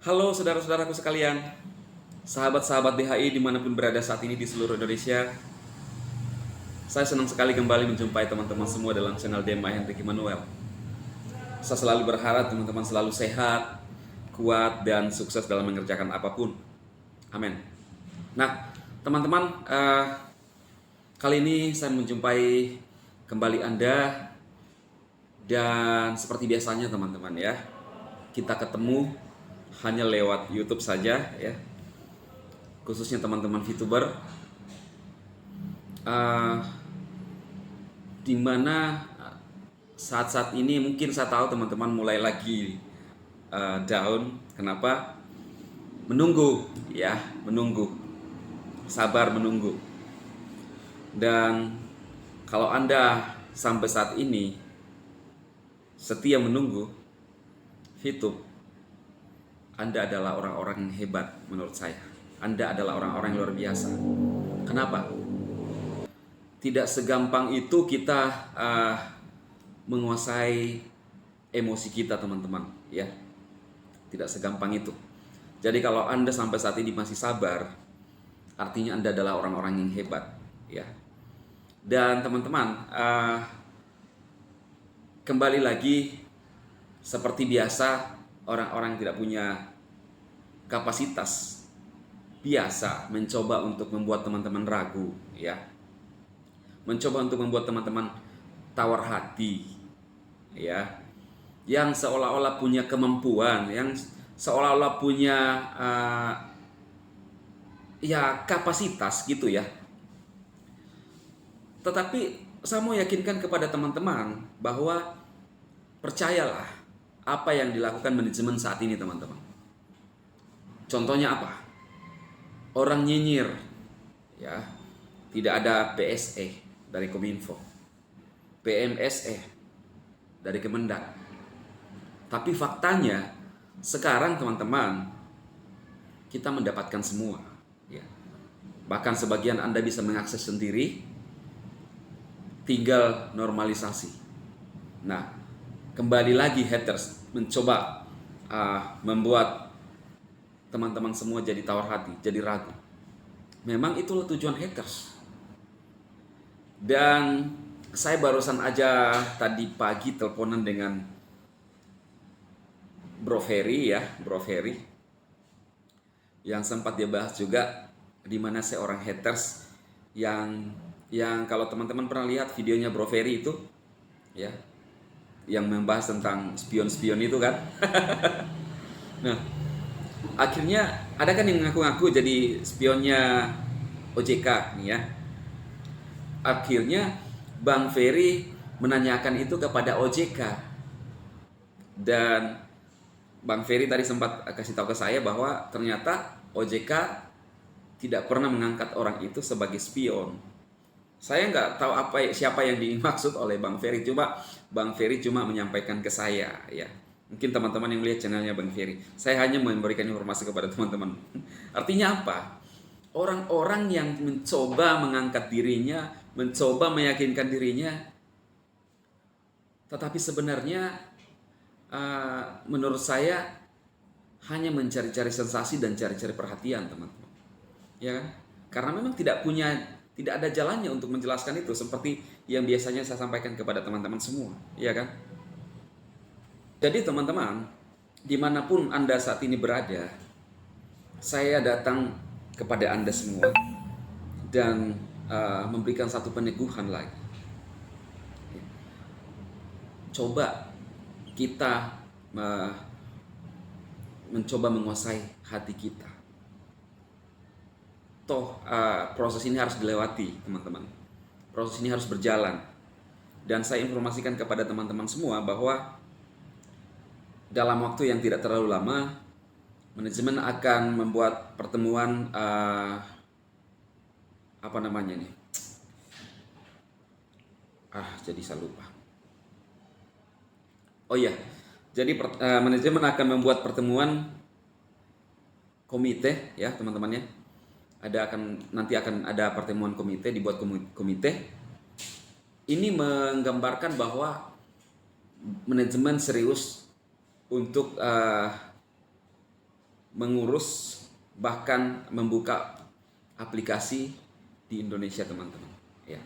Halo saudara-saudaraku sekalian, sahabat-sahabat DHI dimanapun berada saat ini di seluruh Indonesia. Saya senang sekali kembali menjumpai teman-teman semua dalam channel Dema Hendrik Immanuel. Saya selalu berharap teman-teman selalu sehat, kuat, dan sukses dalam mengerjakan apapun. Amin. Nah, teman-teman, kali ini saya menjumpai kembali Anda. Dan seperti biasanya teman-teman ya, kita ketemu hanya lewat YouTube saja ya, khususnya teman-teman VTuber, di mana saat-saat ini mungkin saya tahu teman-teman mulai lagi down. Kenapa? Menunggu ya, menunggu, sabar menunggu. Dan kalau Anda sampai saat ini setia menunggu VTube, Anda adalah orang-orang yang hebat menurut saya. Anda adalah orang-orang yang luar biasa. Kenapa? Tidak segampang itu kita menguasai emosi kita, teman-teman, ya. Tidak segampang itu. Jadi kalau Anda sampai saat ini masih sabar, artinya Anda adalah orang-orang yang hebat, ya. Dan teman-teman, kembali lagi seperti biasa, orang-orang yang tidak punya kapasitas biasa mencoba untuk membuat teman-teman ragu, ya. Mencoba untuk membuat teman-teman tawar hati, ya. Yang seolah-olah punya kemampuan, yang seolah-olah punya ya kapasitas gitu ya. Tetapi saya mau yakinkan kepada teman-teman bahwa percayalah apa yang dilakukan manajemen saat ini, teman-teman. Contohnya apa? Orang nyinyir, ya, tidak ada PSE dari Kominfo, PMSE dari Kemendak. Tapi faktanya sekarang teman-teman, kita mendapatkan semua, ya. Bahkan sebagian Anda bisa mengakses sendiri, tinggal normalisasi. Nah, kembali lagi haters mencoba membuat teman-teman semua jadi tawar hati, jadi ragu. Memang itulah tujuan haters. Dan saya barusan aja tadi pagi teleponan dengan Bro Ferry, ya, Bro Ferry, yang sempat dia bahas juga di mana seorang haters yang kalau teman-teman pernah lihat videonya Bro Ferry itu, ya, yang membahas tentang spion-spion itu kan. Nah, akhirnya ada kan yang ngaku-ngaku jadi spionnya OJK nih ya. Akhirnya Bang Ferry menanyakan itu kepada OJK. Dan Bang Ferry tadi sempat kasih tahu ke saya bahwa ternyata OJK tidak pernah mengangkat orang itu sebagai spion. Saya nggak tahu siapa yang dimaksud oleh Bang Ferry. Bang Ferry cuma menyampaikan ke saya, ya. Mungkin teman-teman yang melihat channelnya Bang Ferry. Saya hanya memberikan informasi kepada teman-teman. Artinya apa? Orang-orang yang mencoba mengangkat dirinya, mencoba meyakinkan dirinya, tetapi sebenarnya menurut saya hanya mencari-cari sensasi dan cari-cari perhatian, teman-teman. Ya kan? Karena memang tidak ada jalannya untuk menjelaskan itu seperti yang biasanya saya sampaikan kepada teman-teman semua, ya kan? Jadi teman-teman, dimanapun Anda saat ini berada, saya datang kepada Anda semua dan memberikan satu peneguhan lagi. Coba kita mencoba menguasai hati kita. Toh proses ini harus dilewati, teman-teman. Proses ini harus berjalan. Dan saya informasikan kepada teman-teman semua bahwa dalam waktu yang tidak terlalu lama, manajemen akan membuat pertemuan apa namanya nih? Jadi saya lupa. Oh iya, jadi manajemen akan membuat pertemuan komite, ya teman-teman ya. Nanti akan ada pertemuan komite, dibuat komite. Ini menggambarkan bahwa manajemen serius untuk mengurus bahkan membuka aplikasi di Indonesia, teman-teman. Ya.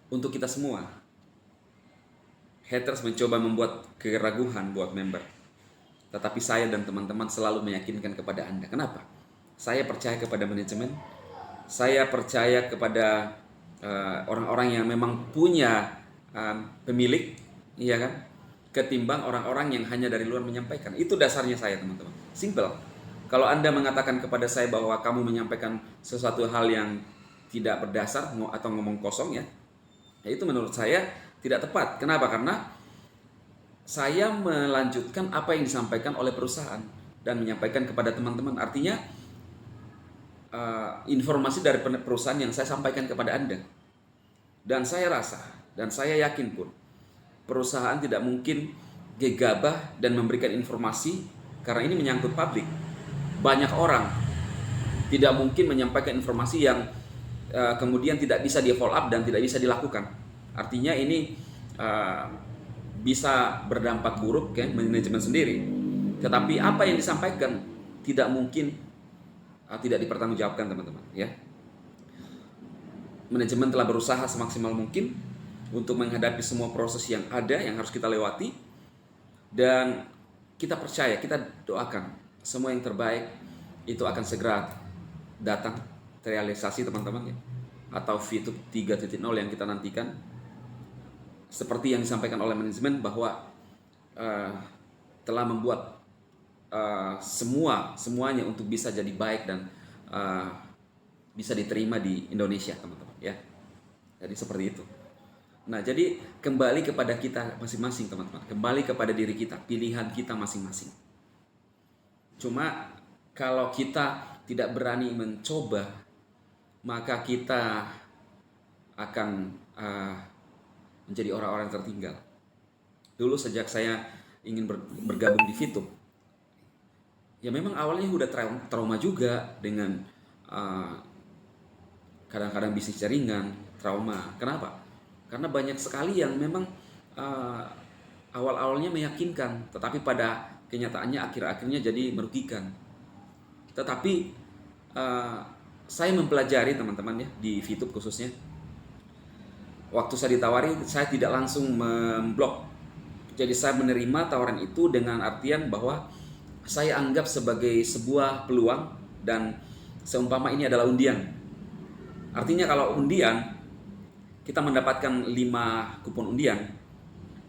Untuk kita semua, haters mencoba membuat keraguan buat member. Tetapi saya dan teman-teman selalu meyakinkan kepada Anda. Kenapa? Saya percaya kepada manajemen. Saya percaya kepada orang-orang yang memang punya pemilik, iya kan? Ketimbang orang-orang yang hanya dari luar menyampaikan. Itu dasarnya saya, teman-teman. Simple. Kalau Anda mengatakan kepada saya bahwa kamu menyampaikan sesuatu hal yang tidak berdasar atau ngomong kosong, ya itu menurut saya tidak tepat. Kenapa? Karena saya melanjutkan apa yang disampaikan oleh perusahaan dan menyampaikan kepada teman-teman. Artinya informasi dari perusahaan yang saya sampaikan kepada Anda. Dan saya rasa dan saya yakin pun perusahaan tidak mungkin gegabah dan memberikan informasi karena ini menyangkut publik. Banyak orang tidak mungkin menyampaikan informasi yang kemudian tidak bisa di follow up dan tidak bisa dilakukan. Artinya ini bisa berdampak buruk ke manajemen sendiri. Tetapi apa yang disampaikan tidak mungkin tidak dipertanggungjawabkan, teman-teman, ya. Manajemen telah berusaha semaksimal mungkin untuk menghadapi semua proses yang ada yang harus kita lewati, dan kita percaya, kita doakan semua yang terbaik itu akan segera datang terrealisasi, teman-teman, ya. Atau VTube 3.0 yang kita nantikan. Seperti yang disampaikan oleh manajemen bahwa telah membuat semuanya untuk bisa jadi baik dan bisa diterima di Indonesia, teman-teman, ya. Jadi seperti itu. Nah, jadi kembali kepada kita masing-masing, teman-teman. Kembali kepada diri kita, pilihan kita masing-masing. Cuma kalau kita tidak berani mencoba, maka kita akan menjadi orang-orang tertinggal. Dulu sejak saya ingin bergabung di VTube, ya memang awalnya udah trauma juga dengan kadang-kadang bisnis jaringan, trauma. Kenapa? Karena banyak sekali yang memang awal-awalnya meyakinkan, tetapi pada kenyataannya akhir-akhirnya jadi merugikan. Tetapi saya mempelajari, teman-teman, ya, di VTube khususnya. Waktu saya ditawari, saya tidak langsung memblok. Jadi saya menerima tawaran itu dengan artian bahwa saya anggap sebagai sebuah peluang dan seumpama ini adalah undian. Artinya kalau undian, kita mendapatkan 5 kupon undian,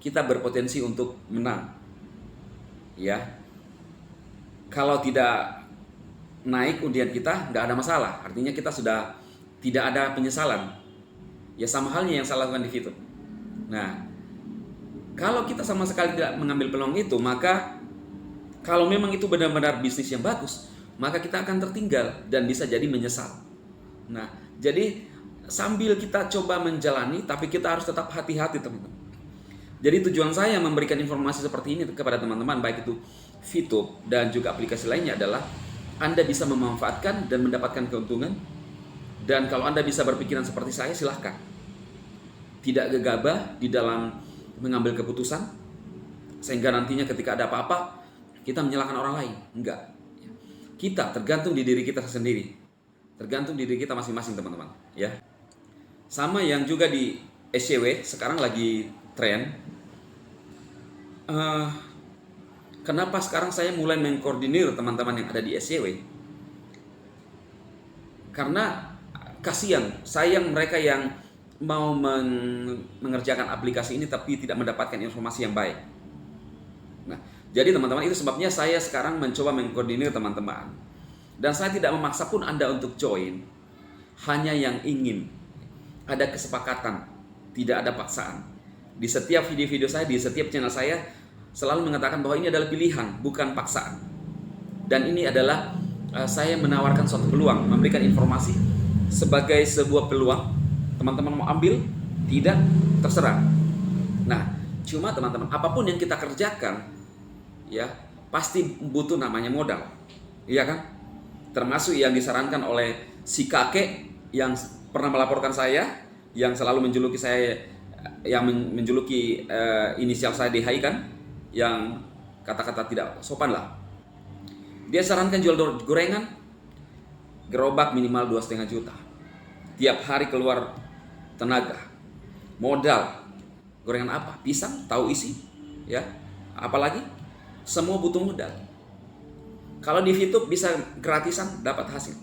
kita berpotensi untuk menang. Ya. Kalau tidak naik undian kita, nggak ada masalah. Artinya kita sudah tidak ada penyesalan. Ya sama halnya yang saya lakukan di VTube. Nah, kalau kita sama sekali tidak mengambil peluang itu, maka kalau memang itu benar-benar bisnis yang bagus, maka kita akan tertinggal dan bisa jadi menyesal. Nah, jadi sambil kita coba menjalani, tapi kita harus tetap hati-hati, teman-teman. Jadi tujuan saya memberikan informasi seperti ini kepada teman-teman, baik itu VTube dan juga aplikasi lainnya, adalah Anda bisa memanfaatkan dan mendapatkan keuntungan. Dan kalau Anda bisa berpikiran seperti saya, silahkan. Tidak gegabah di dalam mengambil keputusan, sehingga nantinya ketika ada apa-apa, kita menyalahkan orang lain. Enggak. Kita tergantung di diri kita sendiri. Tergantung di diri kita masing-masing, teman-teman. Ya. Sama yang juga di SCW, sekarang lagi tren. Kenapa sekarang saya mulai mengkoordinir teman-teman yang ada di SCW? Karena kasihan, sayang mereka yang mau mengerjakan aplikasi ini tapi tidak mendapatkan informasi yang baik. Nah, jadi teman-teman, itu sebabnya saya sekarang mencoba mengkoordinir teman-teman. Dan saya tidak memaksa pun Anda untuk join. Hanya yang ingin. Ada kesepakatan, tidak ada paksaan. Di setiap video-video saya, di setiap channel saya, selalu mengatakan bahwa ini adalah pilihan, bukan paksaan. Dan ini adalah saya menawarkan suatu peluang, memberikan informasi sebagai sebuah peluang. Teman-teman mau ambil, tidak, terserah. Nah, cuma teman-teman, apapun yang kita kerjakan, ya pasti butuh namanya modal, iya kan? Termasuk yang disarankan oleh si kakek yang pernah melaporkan saya, yang selalu menjuluki saya, yang menjuluki inisial saya DHI kan, yang kata-kata tidak sopan lah. Dia sarankan jual gorengan, gerobak minimal 2,5 juta. Tiap hari keluar tenaga, modal. Gorengan apa? Pisang, tahu isi, ya. Apalagi semua butuh modal. Kalau di Fitup bisa gratisan dapat hasil.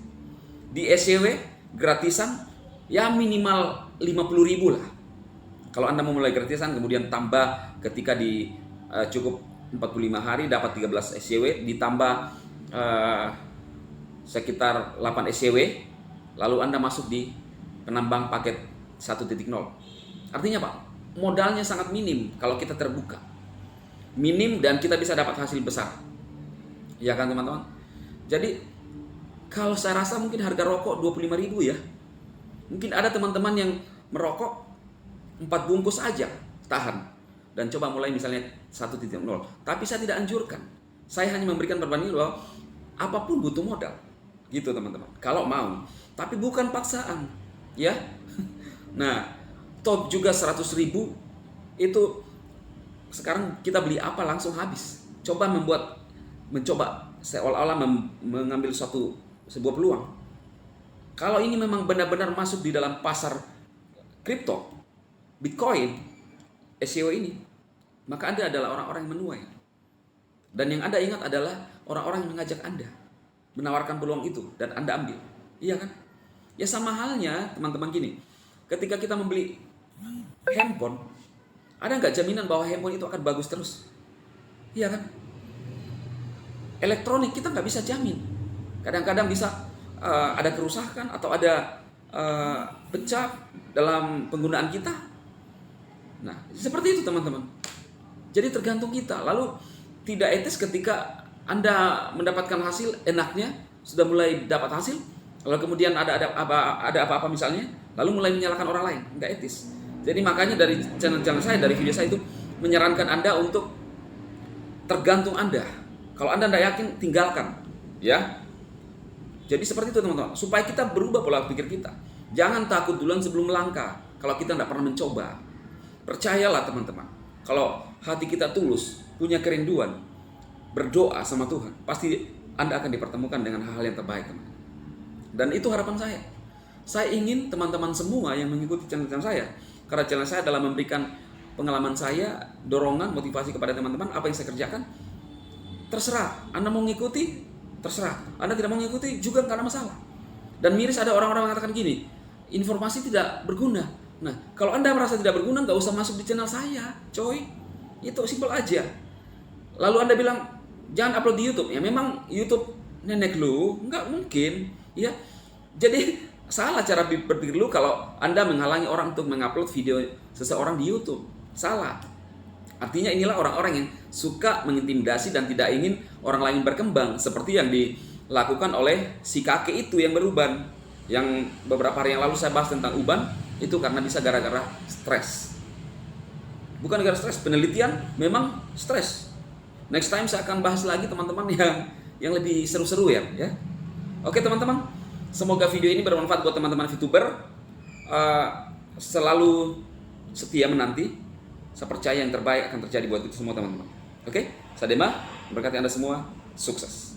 Di SCW gratisan ya minimal 50.000 lah. Kalau Anda mau mulai gratisan kemudian tambah ketika di cukup 45 hari dapat 13 SCW, ditambah sekitar 8 SCW, lalu Anda masuk di penambang paket 1.0. Artinya Pak, modalnya sangat minim kalau kita terbuka. Minim dan kita bisa dapat hasil besar. Ya kan teman-teman? Jadi kalau saya rasa mungkin harga rokok 25.000 ya. Mungkin ada teman-teman yang merokok 4 bungkus aja tahan dan coba mulai misalnya 1.0. Tapi saya tidak anjurkan. Saya hanya memberikan perbandingan bahwa apapun butuh modal. Gitu teman-teman. Kalau mau, tapi bukan paksaan, ya. Nah, top juga 100.000 itu sekarang kita beli apa langsung habis. Mencoba seolah-olah mengambil sebuah peluang. Kalau ini memang benar-benar masuk di dalam pasar kripto, Bitcoin, SEO ini, maka Anda adalah orang-orang yang menuai. Dan yang Anda ingat adalah orang-orang yang mengajak Anda, menawarkan peluang itu, dan Anda ambil. Iya kan? Ya sama halnya teman-teman gini, ketika kita membeli handphone, ada nggak jaminan bahwa handphone itu akan bagus terus? Iya kan? Elektronik kita nggak bisa jamin. Kadang-kadang bisa ada kerusakan atau ada pecah dalam penggunaan kita. Nah, seperti itu teman-teman. Jadi tergantung kita. Lalu tidak etis ketika Anda mendapatkan hasil enaknya, sudah mulai dapat hasil, lalu kemudian ada apa-apa misalnya, lalu mulai menyalahkan orang lain. Nggak etis. Jadi makanya dari channel saya, dari video saya itu menyarankan Anda untuk tergantung Anda. Kalau Anda tidak yakin, tinggalkan, ya. Jadi seperti itu teman-teman, supaya kita berubah pola pikir kita. Jangan takut duluan sebelum melangkah. Kalau kita tidak pernah mencoba, percayalah teman-teman. Kalau hati kita tulus, punya kerinduan, berdoa sama Tuhan, pasti Anda akan dipertemukan dengan hal-hal yang terbaik, teman. Dan itu harapan saya. Saya ingin teman-teman semua yang mengikuti channel saya, karena channel saya adalah memberikan pengalaman saya, dorongan, motivasi kepada teman-teman, apa yang saya kerjakan. Terserah, Anda mau mengikuti, terserah. Anda tidak mau mengikuti juga nggak ada masalah. Dan miris ada orang-orang mengatakan gini, informasi tidak berguna. Nah, kalau Anda merasa tidak berguna, nggak usah masuk di channel saya, coy. Itu simpel aja. Lalu Anda bilang, jangan upload di YouTube. Ya memang YouTube nenek lu, nggak mungkin. Ya, jadi salah cara berpikir lu kalau Anda menghalangi orang untuk mengupload video seseorang di YouTube. Salah. Artinya inilah orang-orang yang suka mengintimidasi dan tidak ingin orang lain berkembang, seperti yang dilakukan oleh si kakek itu yang beruban. Yang beberapa hari yang lalu saya bahas tentang uban, itu karena bisa gara-gara stres. Bukan gara-gara stres, penelitian memang stres. Next time saya akan bahas lagi teman-teman yang lebih seru-seru ya. Oke teman-teman, semoga video ini bermanfaat buat teman-teman VTuber. Selalu setia menanti. Saya percaya yang terbaik akan terjadi buat kita semua teman-teman. Oke, saya Dema, berkati Anda semua, sukses.